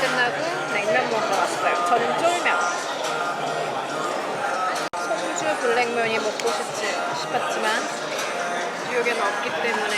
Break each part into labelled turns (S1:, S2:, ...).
S1: 끝나고 냉면 먹으러 왔어요. 저는 쫄면. 송주 블랙면이 먹고 싶었지만 뉴욕에는 없기 때문에.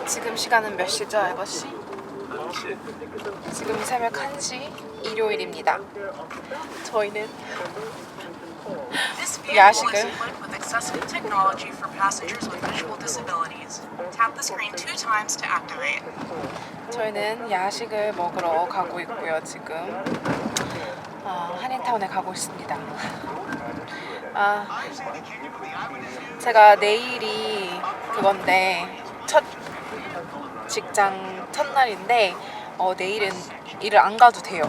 S1: 지금 시간은 몇 시죠, 아버씨? 1시. 지금 새벽 1시, 일요일입니다. 저희는 야식을 저희는 야식을 먹으러 가고 있고요. 지금 한인타운에 가고 있습니다. 제가 내일이 그건데 직장 첫날인데 내일은 일을 안 가도 돼요.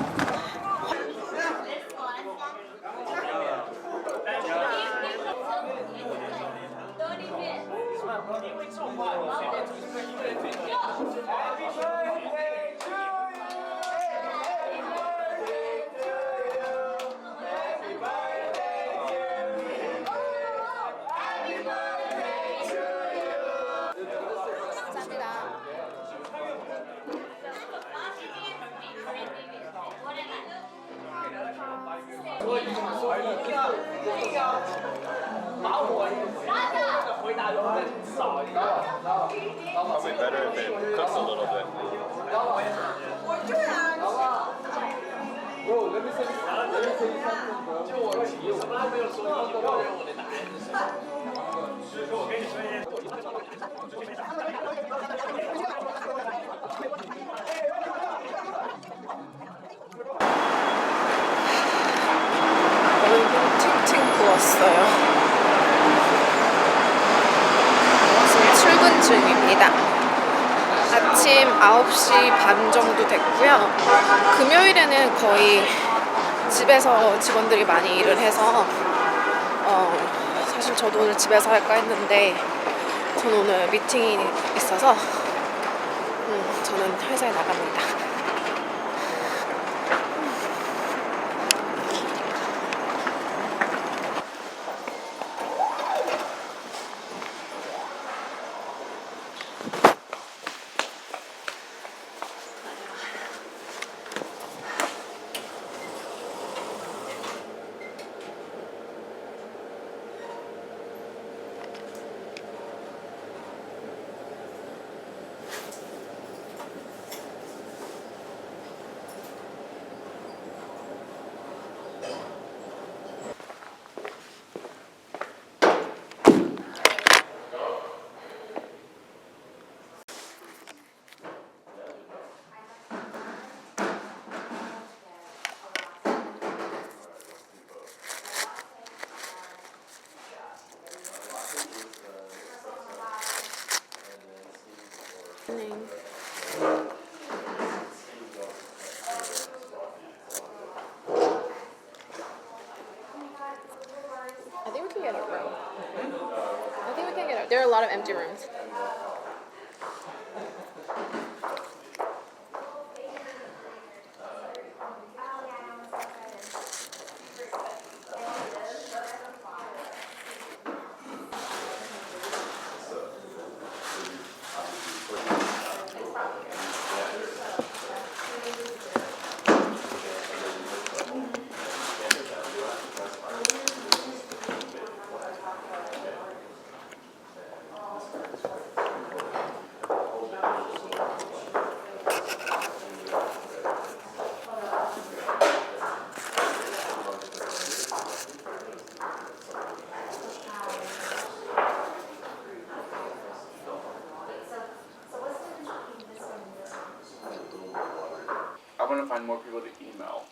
S2: Probably better if it cooks a little bit.
S1: 얼굴 팅팅 부었어요. 지금 출근 중입니다. 아침 9시 반 정도 됐고요. 금요일에는 거의 집에서 직원들이 많이 일을 해서 사실 저도 오늘 집에서 할까 했는데 저는 오늘 미팅이 있어서 저는 회사에 나갑니다. I think we can get a room. There are a lot of empty rooms.
S2: I want to find more people to email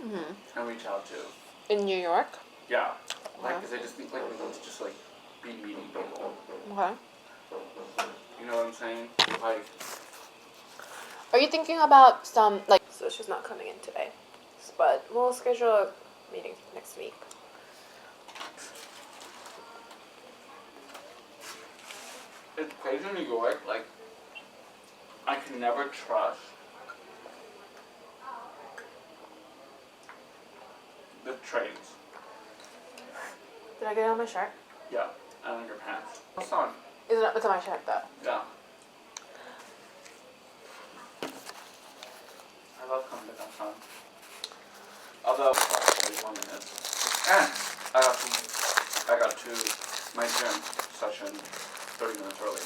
S2: and reach out to.
S1: In New York?
S2: Yeah, like, because I just think, like, we need to just, like, be meeting people.
S1: Okay.
S2: You know what I'm saying? Like,
S1: Are you thinking about some, like... So she's not coming in today. But we'll schedule a meeting next week.
S2: it's crazy in New York, like, I can never trust the trains.
S1: Did I get it on my shirt?
S2: Yeah, and on your pants. What's on?
S1: It's on my shirt though.
S2: Yeah. I love coming to downtown. Although, only 1 minute. And I got to my gym session 30 minutes early.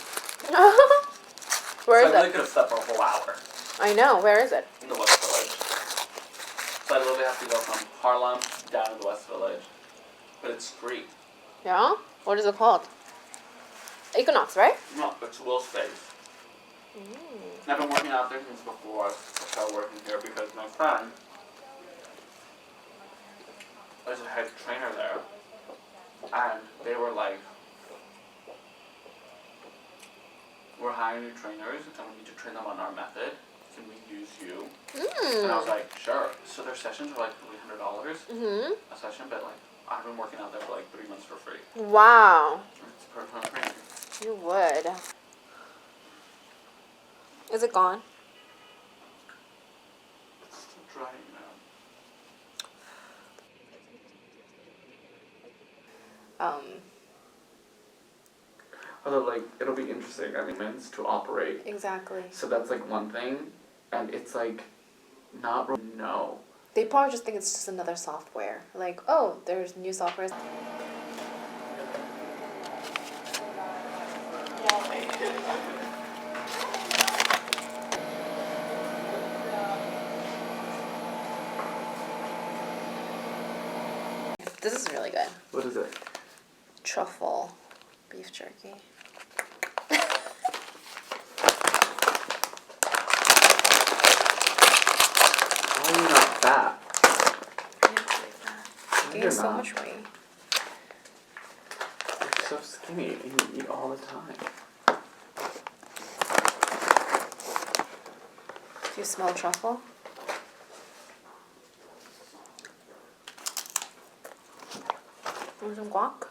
S1: Where
S2: So
S1: is
S2: I really
S1: it?
S2: could have slept for a whole hour
S1: I know. Where is it?
S2: in the West Village. So I literally have to go from Harlem down to the West Village. But it's free.
S1: Yeah? What is it called? Equinox, right?
S2: No, it's Will Space. I've been working out there since before I started working here because my friend was a head trainer there. And they were like, we're hiring new trainers and we need to train them on our method. Can we use you? And I was like, sure. So their sessions were like $300 a session, but like I've been working out there for like 3 months for free.
S1: Wow.
S2: It's personal training.
S1: You would. Is it gone?
S2: It's still drying now. Although, like, it'll be interesting. I mean, means to operate.
S1: Exactly.
S2: So that's like one thing, and it's like not no.
S1: They probably just think it's just another software. Like, oh, there's new software. This is really good.
S2: What is it?
S1: Truffle beef jerky.
S2: Why are you not fat?
S1: I gained so much weight.
S2: You're so skinny and you eat all the time.
S1: Do you smell truffle? Want some guac?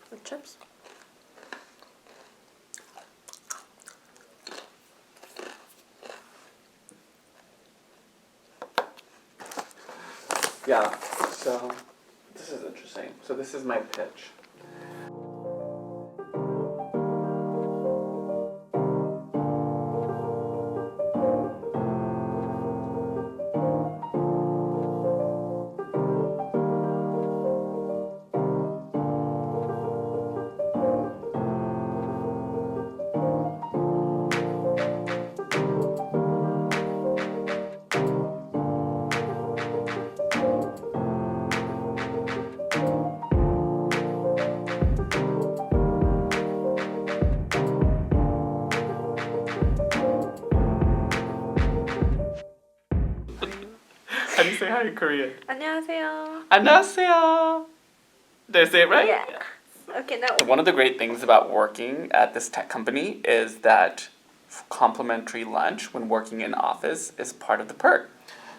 S1: With chips?
S2: Yeah, so this is interesting. So this is my pitch. How do you say hi in Korean?
S1: 안녕하세요.
S2: 안녕하세요. Did I say it right?
S1: Yeah. Okay, now.
S2: One of the great things about working at this tech company is that complimentary lunch when working in office is part of the perk.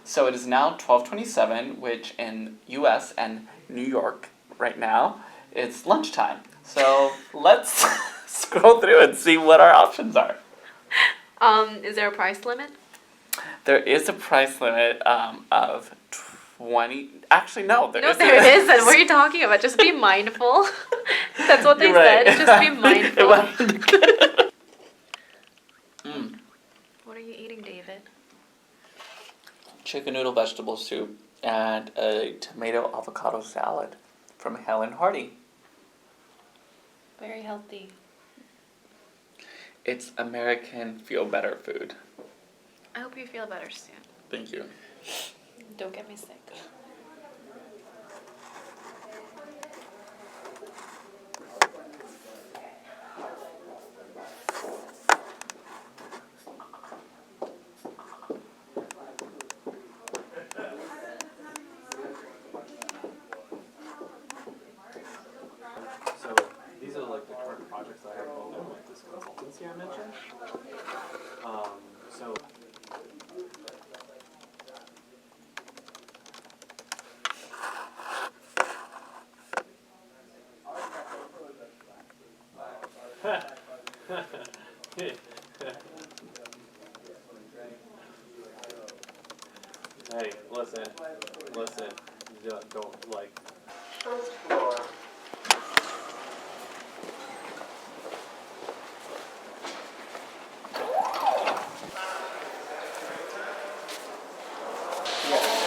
S2: So it is now 12:27, which in US and New York right now, it's lunchtime. So let's scroll through and see what our options are.
S1: Is there a price limit?
S2: There is a price limit of 20. Actually, no, there
S1: No,
S2: isn't.
S1: there isn't. What are you talking about? Just be mindful. That's what they
S2: You're right.
S1: said. Just be mindful. What are you eating, David?
S2: Chicken noodle vegetable soup and a tomato avocado salad from Helen Hardy.
S1: Very healthy.
S2: It's American feel better food.
S1: I hope you feel better soon.
S2: Thank you.
S1: Don't get me sick.
S3: So these are like the current projects I have going on, like this consultancy I mentioned. So hey, listen, don't like.
S4: First floor.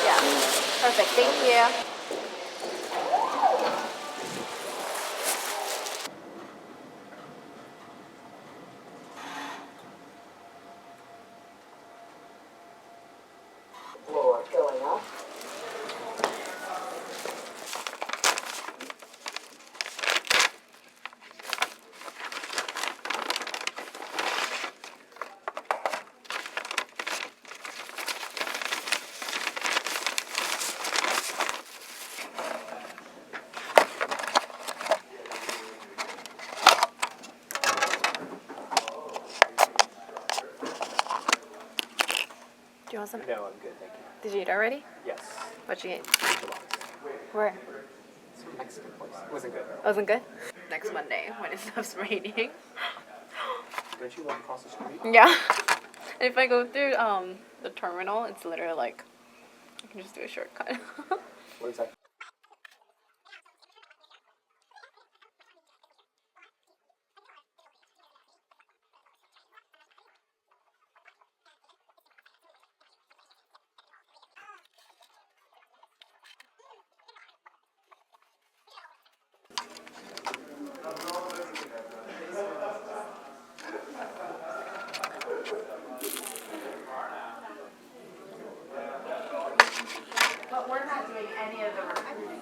S1: Yeah. Perfect. Thank you.
S4: Floor going up.
S1: Do you want some?
S3: No, I'm good, thank you.
S1: Did you eat already?
S3: Yes.
S1: What you eat?
S3: Enchiladas.
S1: Where?
S3: Some Mexican place. Wasn't good.
S1: Wasn't good? Next Monday when it stops raining.
S3: Don't you live across the street?
S1: Yeah. If I go through the terminal, it's literally like I can just do a shortcut.
S3: What is that?
S1: But we're not doing any of the recruiting.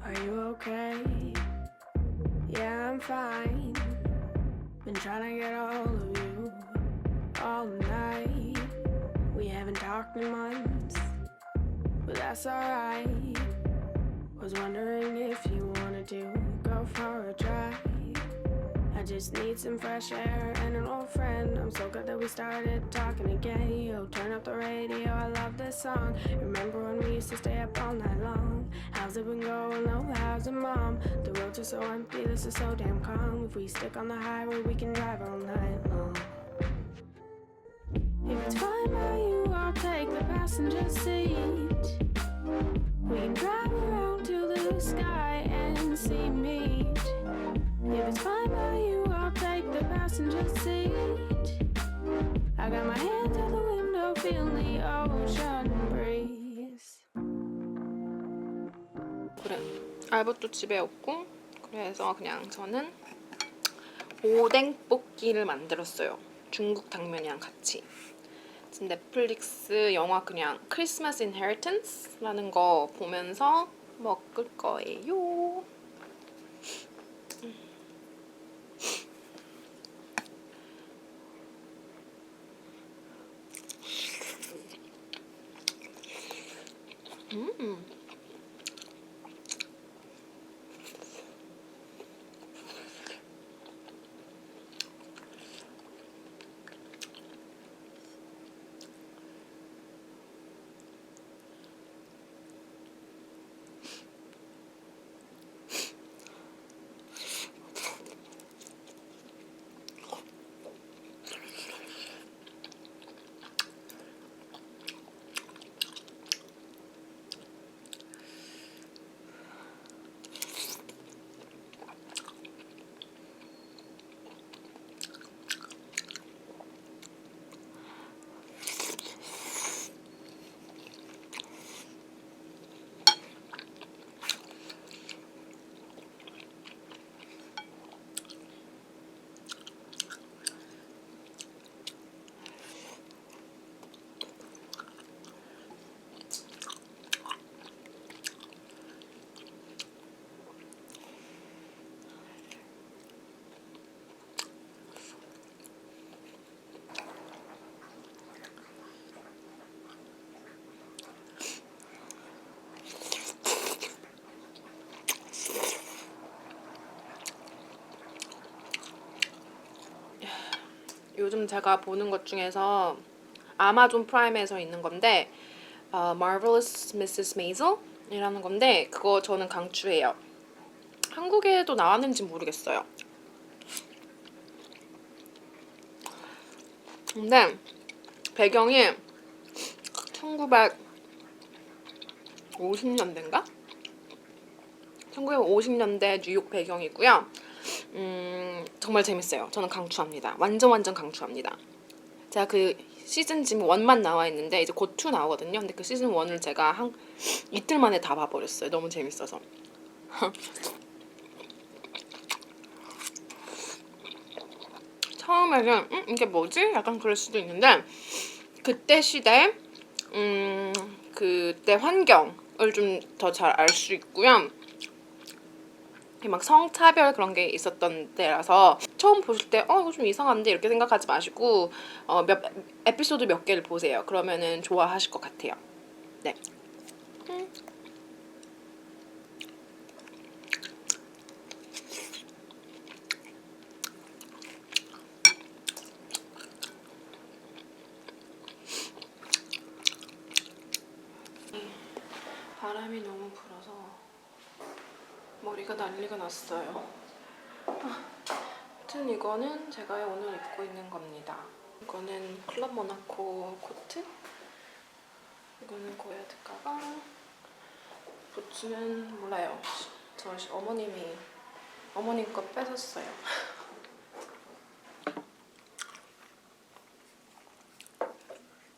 S5: Are you okay? Yeah, I'm fine. Been trying to get all of you all night. We haven't talked in months, but that's alright. Was wondering if you wanted to go for a drive. I just need some fresh air and an old friend. I'm so glad that we started talking again. Yo, turn up the radio, I love this song. Remember when we used to stay up all night long? How's it been going? Oh, how's it, mom? The roads are so empty, this is so damn calm. If we stick on the highway, we can drive all night long. If it's fine by you, I'll take the passenger seat. We can drive around to the sky and see meet. If it's fine by you, I'll take the passenger seat. I got my hands out the window, feeling the ocean breeze.
S1: 그래. 알버도 집에 없고 그래서 그냥 저는 오뎅 볶기를 만들었어요. 중국 당면이랑 같이. 지금 넷플릭스 영화 그냥 크리스마스 인헤리턴스라는 거 보면서 먹을 거예요. 요즘 제가 보는 것 중에서 아마존 프라임에서 있는 건데 Marvelous Mrs. Maisel이라는 건데 그거 저는 강추해요. 한국에도 나왔는지 모르겠어요. 근데 배경이 1950년대인가? 1950년대 뉴욕 배경이고요. 정말 재밌어요. 저는 강추합니다. 완전 강추합니다. 제가 그 시즌 지금 1만 나와 있는데 이제 곧 2 나오거든요. 근데 그 시즌 1을 제가 한 이틀 만에 다 봐버렸어요. 너무 재밌어서. 처음에는 이게 뭐지? 약간 그럴 수도 있는데 그때 시대 그때 환경을 좀 더 잘 알 수 있고요. 막 성차별 그런 게 있었던 때라서 처음 보실 때 이거 좀 이상한데 이렇게 생각하지 마시고 에피소드 몇 개를 보세요. 그러면은 좋아하실 것 같아요. 네. 바람이 너무 불어서 머리가 난리가 났어요. 아무튼 이거는 제가 오늘 입고 있는 겁니다. 이거는 클럽 모나코 코트, 이거는 고야드 가방, 부츠는 몰라요. 저 어머님 거 뺏었어요.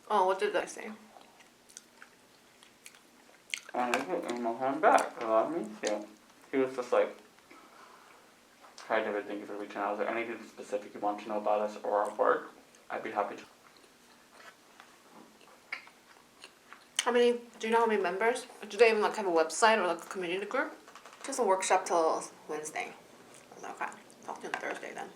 S1: What did I say?
S2: And I put my hand back. Let me see. He was just like, hi David, thank you for reaching out. Is there anything specific you want to know about us or our work? I'd be happy to.
S1: Do you know how many members? Do they even have a website or a community group? Just a workshop till Wednesday. I was like, okay, talk to you on Thursday then.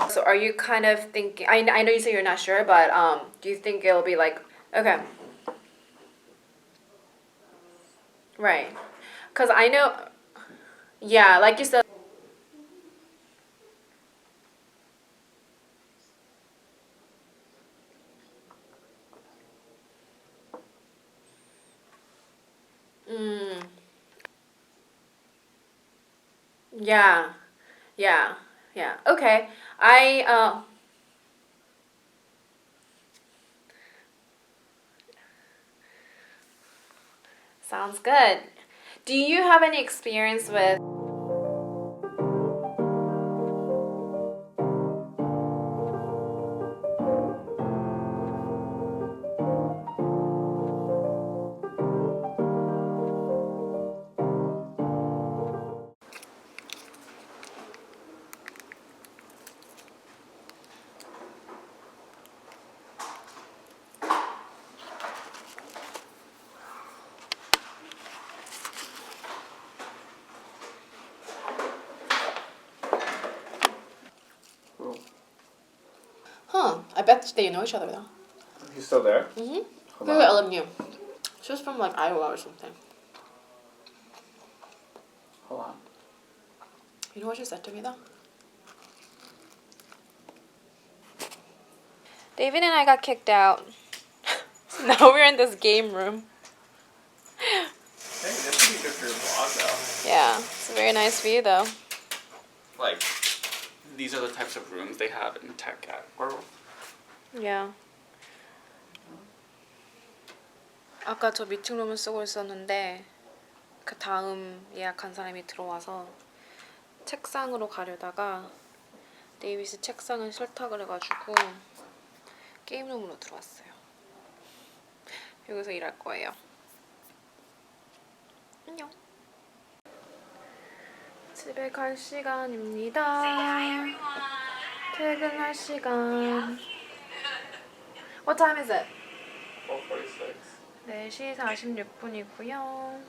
S1: So are you kind of thinking, I know you say you're not sure, but do you think it'll be like, okay. Right. Because I know, yeah, like you said. Yeah, yeah, yeah. Okay. Sounds good. Do you have any experience with I bet they know each other though.
S2: He's still there?
S1: Mm-hmm.
S2: Hold
S1: Who
S2: on.
S1: LMU? She was from like Iowa or something.
S2: Hold on.
S1: You know what she said to me though? David and I got kicked out. Now we're in this game room.
S2: Hey, this would be good for your vlog though.
S1: Yeah, it's a very nice view though.
S2: Like, these are the types of rooms they have in tech at work.
S1: Yeah. 아까 저 미팅룸을 쓰고 있었는데 그 다음 예약한 사람이 들어와서 책상으로 가려다가 데이비스 책상은 싫다 그래가지고 게임룸으로 들어왔어요. 여기서 일할 거예요. 안녕. 집에 갈 시간입니다. 퇴근할 시간. What time is it?
S2: 4:46.
S1: 4시 46분이고요.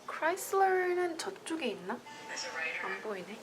S1: 크라이슬러는 저쪽에 있나? 안 보이네.